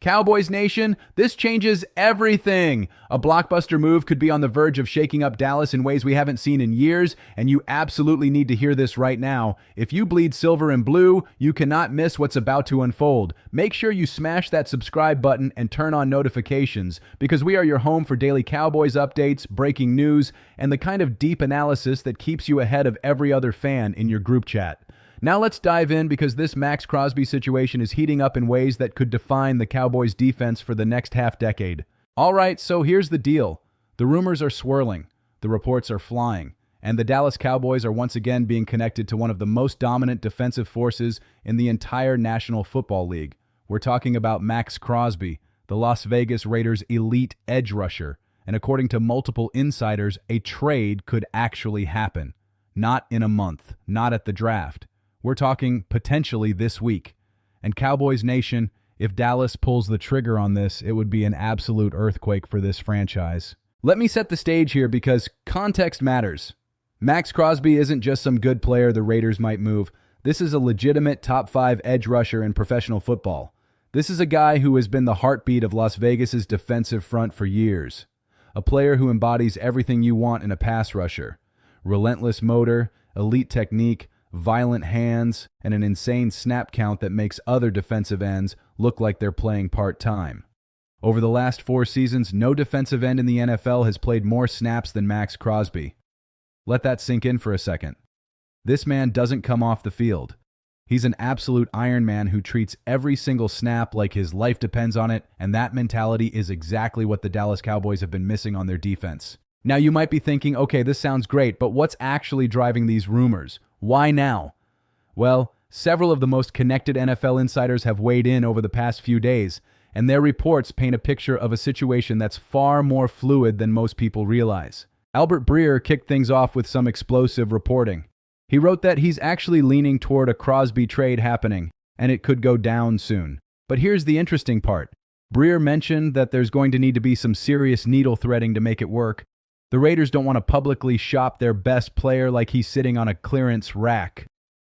Cowboys Nation, this changes everything. A blockbuster move could be on the verge of shaking up Dallas in ways we haven't seen in years, and you absolutely need to hear this right now. If you bleed silver and blue, you cannot miss what's about to unfold. Make sure you smash that subscribe button and turn on notifications, because we are your home for daily Cowboys updates, breaking news, and the kind of deep analysis that keeps you ahead of every other fan in your group chat. Now let's dive in, because this Maxx Crosby situation is heating up in ways that could define the Cowboys' defense for the next half-decade. All right, so here's the deal. The rumors are swirling, the reports are flying, and the Dallas Cowboys are once again being connected to one of the most dominant defensive forces in the entire National Football League. We're talking about Maxx Crosby, the Las Vegas Raiders' elite edge rusher, and according to multiple insiders, a trade could actually happen. Not in a month, not at the draft. We're talking potentially this week. And Cowboys Nation, if Dallas pulls the trigger on this, it would be an absolute earthquake for this franchise. Let me set the stage here, because context matters. Maxx Crosby isn't just some good player the Raiders might move. This is a legitimate top 5 edge rusher in professional football. This is a guy who has been the heartbeat of Las Vegas's defensive front for years. A player who embodies everything you want in a pass rusher. Relentless motor, elite technique, violent hands, and an insane snap count that makes other defensive ends look like they're playing part-time. Over the last 4 seasons, no defensive end in the NFL has played more snaps than Maxx Crosby. Let that sink in for a second. This man doesn't come off the field. He's an absolute Iron Man who treats every single snap like his life depends on it, and that mentality is exactly what the Dallas Cowboys have been missing on their defense. Now you might be thinking, okay, this sounds great, but what's actually driving these rumors? Why now? Well, several of the most connected NFL insiders have weighed in over the past few days, and their reports paint a picture of a situation that's far more fluid than most people realize. Albert Breer kicked things off with some explosive reporting. He wrote that he's actually leaning toward a Crosby trade happening, and it could go down soon. But here's the interesting part. Breer mentioned that there's going to need to be some serious needle threading to make it work. The Raiders don't want to publicly shop their best player like he's sitting on a clearance rack.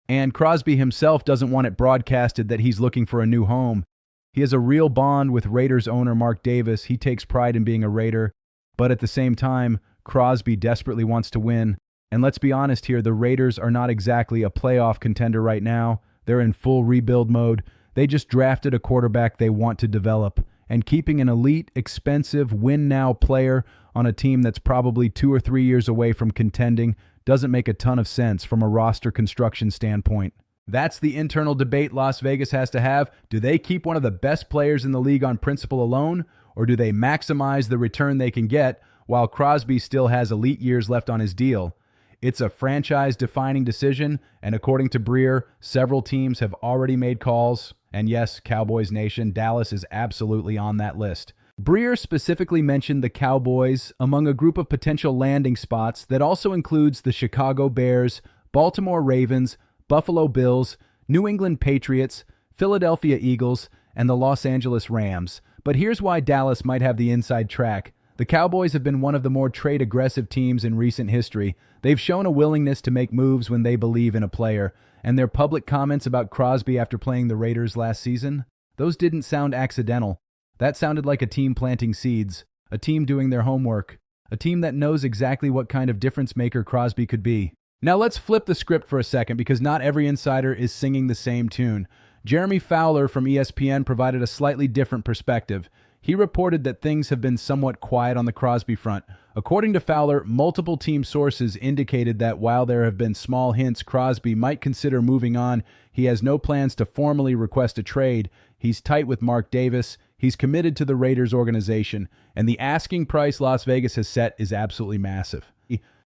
And Crosby himself doesn't want it broadcasted that he's looking for a new home. He has a real bond with Raiders owner Mark Davis. He takes pride in being a Raider. But at the same time, Crosby desperately wants to win. And let's be honest here, the Raiders are not exactly a playoff contender right now. They're in full rebuild mode. They just drafted a quarterback they want to develop. And keeping an elite, expensive, win-now player on a team that's probably 2 or 3 years away from contending doesn't make a ton of sense from a roster construction standpoint. That's the internal debate Las Vegas has to have. Do they keep one of the best players in the league on principle alone, or do they maximize the return they can get while Crosby still has elite years left on his deal? It's a franchise-defining decision, and according to Breer, several teams have already made calls. And yes, Cowboys Nation, Dallas is absolutely on that list. Breer specifically mentioned the Cowboys among a group of potential landing spots that also includes the Chicago Bears, Baltimore Ravens, Buffalo Bills, New England Patriots, Philadelphia Eagles, and the Los Angeles Rams. But here's why Dallas might have the inside track. The Cowboys have been one of the more trade-aggressive teams in recent history. They've shown a willingness to make moves when they believe in a player, and their public comments about Crosby after playing the Raiders last season, those didn't sound accidental. That sounded like a team planting seeds, a team doing their homework, a team that knows exactly what kind of difference maker Crosby could be. Now let's flip the script for a second, because not every insider is singing the same tune. Jeremy Fowler from ESPN provided a slightly different perspective. He reported that things have been somewhat quiet on the Crosby front. According to Fowler, multiple team sources indicated that while there have been small hints Crosby might consider moving on, he has no plans to formally request a trade. He's tight with Mark Davis. He's committed to the Raiders organization, and the asking price Las Vegas has set is absolutely massive.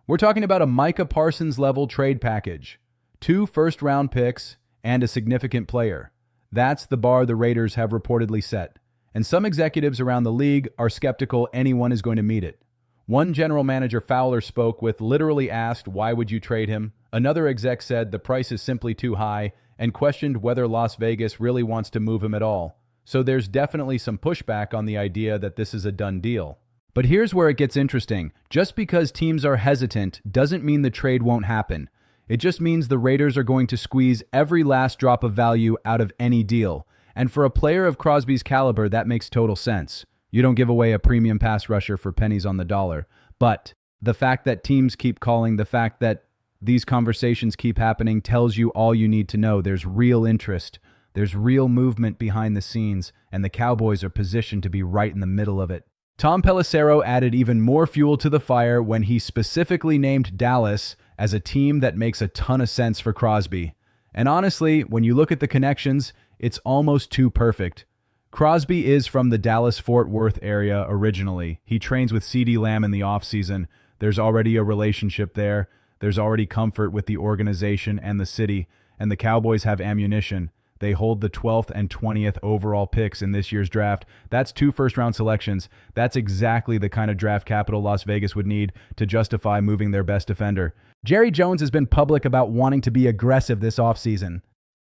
We're talking about a Micah Parsons-level trade package, 2 first-round picks, and a significant player. That's the bar the Raiders have reportedly set. And some executives around the league are skeptical anyone is going to meet it. One general manager Fowler spoke with literally asked, "Why would you trade him?" Another exec said the price is simply too high and questioned whether Las Vegas really wants to move him at all. So there's definitely some pushback on the idea that this is a done deal. But here's where it gets interesting. Just because teams are hesitant doesn't mean the trade won't happen. It just means the Raiders are going to squeeze every last drop of value out of any deal. And for a player of Crosby's caliber, that makes total sense. You don't give away a premium pass rusher for pennies on the dollar. But the fact that teams keep calling, the fact that these conversations keep happening tells you all you need to know. There's real interest. There's real movement behind the scenes, and the Cowboys are positioned to be right in the middle of it. Tom Pelissero added even more fuel to the fire when he specifically named Dallas as a team that makes a ton of sense for Crosby. And honestly, when you look at the connections, it's almost too perfect. Crosby is from the Dallas-Fort Worth area originally. He trains with CeeDee Lamb in the offseason. There's already a relationship there. There's already comfort with the organization and the city, and the Cowboys have ammunition. They hold the 12th and 20th overall picks in this year's draft. That's 2 first-round selections. That's exactly the kind of draft capital Las Vegas would need to justify moving their best defender. Jerry Jones has been public about wanting to be aggressive this offseason.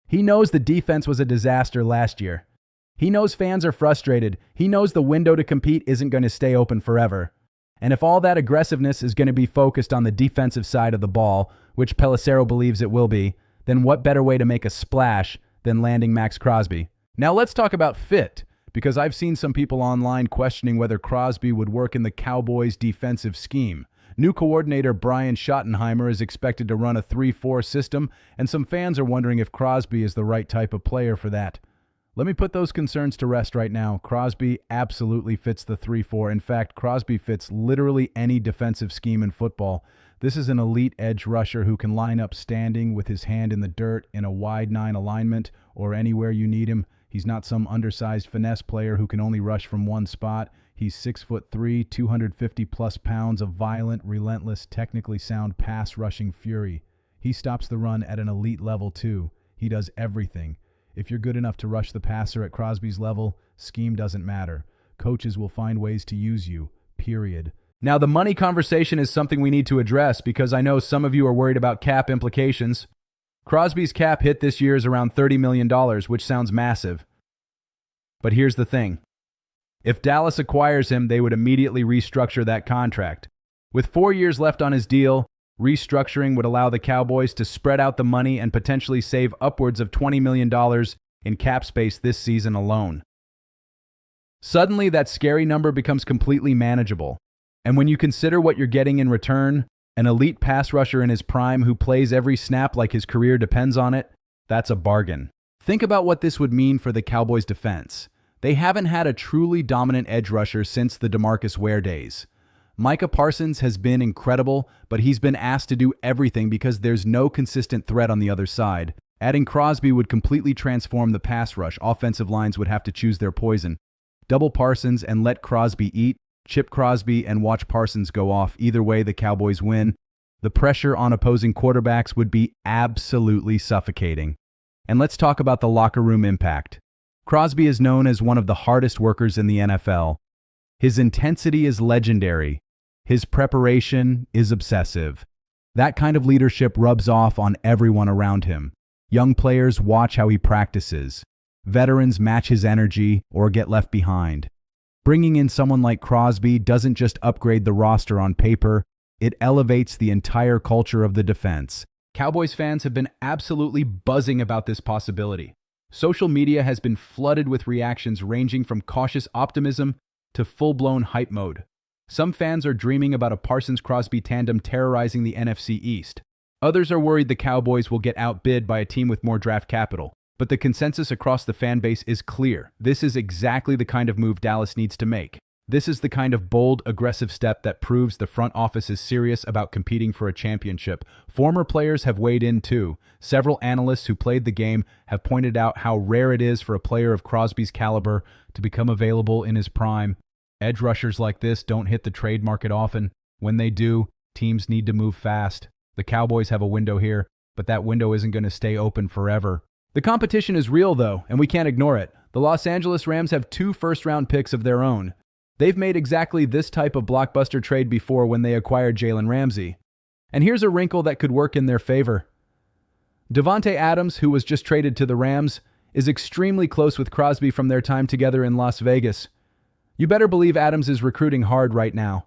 He knows the defense was a disaster last year. He knows fans are frustrated. He knows the window to compete isn't going to stay open forever. And if all that aggressiveness is going to be focused on the defensive side of the ball, which Pelissero believes it will be, then what better way to make a splash than landing Maxx Crosby? Now let's talk about fit, because I've seen some people online questioning whether Crosby would work in the Cowboys' defensive scheme. New coordinator Brian Schottenheimer is expected to run a 3-4 system, and some fans are wondering if Crosby is the right type of player for that. Let me put those concerns to rest right now. Crosby absolutely fits the 3-4. In fact, Crosby fits literally any defensive scheme in football. This is an elite edge rusher who can line up standing with his hand in the dirt in a wide 9 alignment or anywhere you need him. He's not some undersized finesse player who can only rush from one spot. He's 6'3", 250-plus pounds of violent, relentless, technically sound pass-rushing fury. He stops the run at an elite level, too. He does everything. If you're good enough to rush the passer at Crosby's level, scheme doesn't matter. Coaches will find ways to use you, period. Now, the money conversation is something we need to address because I know some of you are worried about cap implications. Crosby's cap hit this year is around $30 million, which sounds massive. But here's the thing. If Dallas acquires him, they would immediately restructure that contract. With 4 years left on his deal, restructuring would allow the Cowboys to spread out the money and potentially save upwards of $20 million in cap space this season alone. Suddenly, that scary number becomes completely manageable. And when you consider what you're getting in return, an elite pass rusher in his prime who plays every snap like his career depends on it, that's a bargain. Think about what this would mean for the Cowboys' defense. They haven't had a truly dominant edge rusher since the DeMarcus Ware days. Micah Parsons has been incredible, but he's been asked to do everything because there's no consistent threat on the other side. Adding Crosby would completely transform the pass rush. Offensive lines would have to choose their poison. Double Parsons and let Crosby eat, chip Crosby and watch Parsons go off. Either way, the Cowboys win. The pressure on opposing quarterbacks would be absolutely suffocating. And let's talk about the locker room impact. Crosby is known as one of the hardest workers in the NFL. His intensity is legendary. His preparation is obsessive. That kind of leadership rubs off on everyone around him. Young players watch how he practices. Veterans match his energy or get left behind. Bringing in someone like Crosby doesn't just upgrade the roster on paper, it elevates the entire culture of the defense. Cowboys fans have been absolutely buzzing about this possibility. Social media has been flooded with reactions ranging from cautious optimism to full-blown hype mode. Some fans are dreaming about a Parsons-Crosby tandem terrorizing the NFC East. Others are worried the Cowboys will get outbid by a team with more draft capital. But the consensus across the fan base is clear. This is exactly the kind of move Dallas needs to make. This is the kind of bold, aggressive step that proves the front office is serious about competing for a championship. Former players have weighed in too. Several analysts who played the game have pointed out how rare it is for a player of Crosby's caliber to become available in his prime. Edge rushers like this don't hit the trade market often. When they do, teams need to move fast. The Cowboys have a window here, but that window isn't going to stay open forever. The competition is real, though, and we can't ignore it. The Los Angeles Rams have 2 first-round picks of their own. They've made exactly this type of blockbuster trade before when they acquired Jalen Ramsey. And here's a wrinkle that could work in their favor. Davante Adams, who was just traded to the Rams, is extremely close with Crosby from their time together in Las Vegas. You better believe Adams is recruiting hard right now.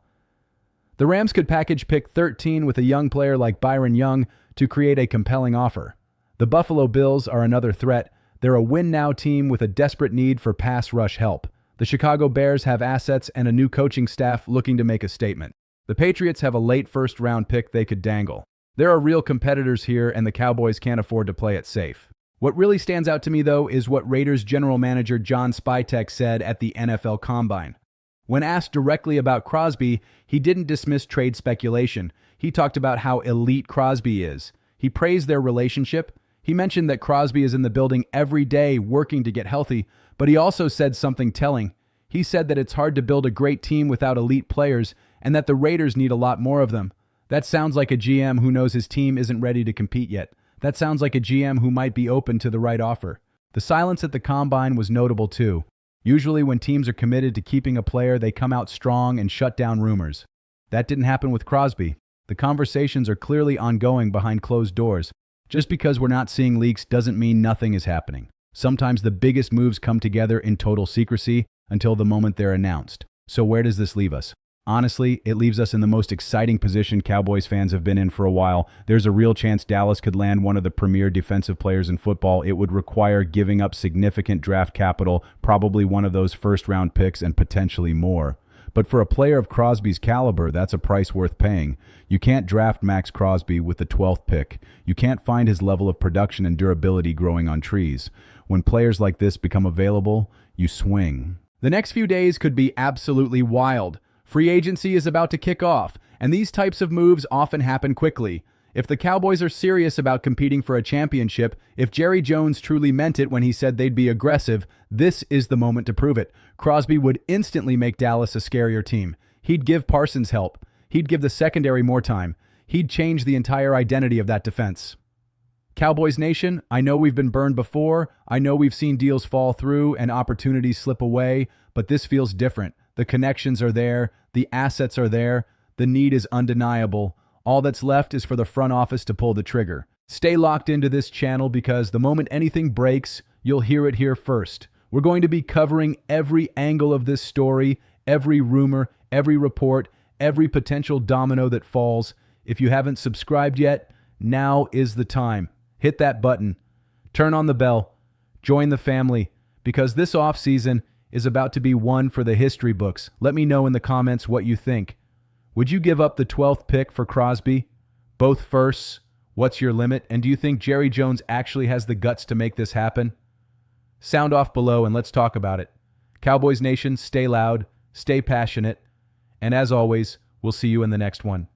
The Rams could package pick 13 with a young player like Byron Young to create a compelling offer. The Buffalo Bills are another threat. They're a win-now team with a desperate need for pass rush help. The Chicago Bears have assets and a new coaching staff looking to make a statement. The Patriots have a late first-round pick they could dangle. There are real competitors here, and the Cowboys can't afford to play it safe. What really stands out to me, though, is what Raiders general manager John Spytek said at the NFL Combine. When asked directly about Crosby, he didn't dismiss trade speculation. He talked about how elite Crosby is. He praised their relationship. He mentioned that Crosby is in the building every day working to get healthy, but he also said something telling. He said that it's hard to build a great team without elite players and that the Raiders need a lot more of them. That sounds like a GM who knows his team isn't ready to compete yet. That sounds like a GM who might be open to the right offer. The silence at the Combine was notable too. Usually when teams are committed to keeping a player, they come out strong and shut down rumors. That didn't happen with Crosby. The conversations are clearly ongoing behind closed doors. Just because we're not seeing leaks doesn't mean nothing is happening. Sometimes the biggest moves come together in total secrecy until the moment they're announced. So where does this leave us? Honestly, it leaves us in the most exciting position Cowboys fans have been in for a while. There's a real chance Dallas could land one of the premier defensive players in football. It would require giving up significant draft capital, probably one of those first-round picks and potentially more. But for a player of Crosby's caliber, that's a price worth paying. You can't draft Maxx Crosby with the 12th pick. You can't find his level of production and durability growing on trees. When players like this become available, you swing. The next few days could be absolutely wild. Free agency is about to kick off, and these types of moves often happen quickly. If the Cowboys are serious about competing for a championship, if Jerry Jones truly meant it when he said they'd be aggressive, this is the moment to prove it. Crosby would instantly make Dallas a scarier team. He'd give Parsons help. He'd give the secondary more time. He'd change the entire identity of that defense. Cowboys Nation, I know we've been burned before. I know we've seen deals fall through and opportunities slip away, but this feels different. The connections are there. The assets are there. The need is undeniable. All that's left is for the front office to pull the trigger. Stay locked into this channel because the moment anything breaks, you'll hear it here first. We're going to be covering every angle of this story, every rumor, every report, every potential domino that falls. If you haven't subscribed yet, now is the time. Hit that button. Turn on the bell. Join the family because this offseason is about to be one for the history books. Let me know in the comments what you think. Would you give up the 12th pick for Crosby? Both firsts? What's your limit? And do you think Jerry Jones actually has the guts to make this happen? Sound off below and let's talk about it. Cowboys Nation, stay loud, stay passionate, and as always, we'll see you in the next one.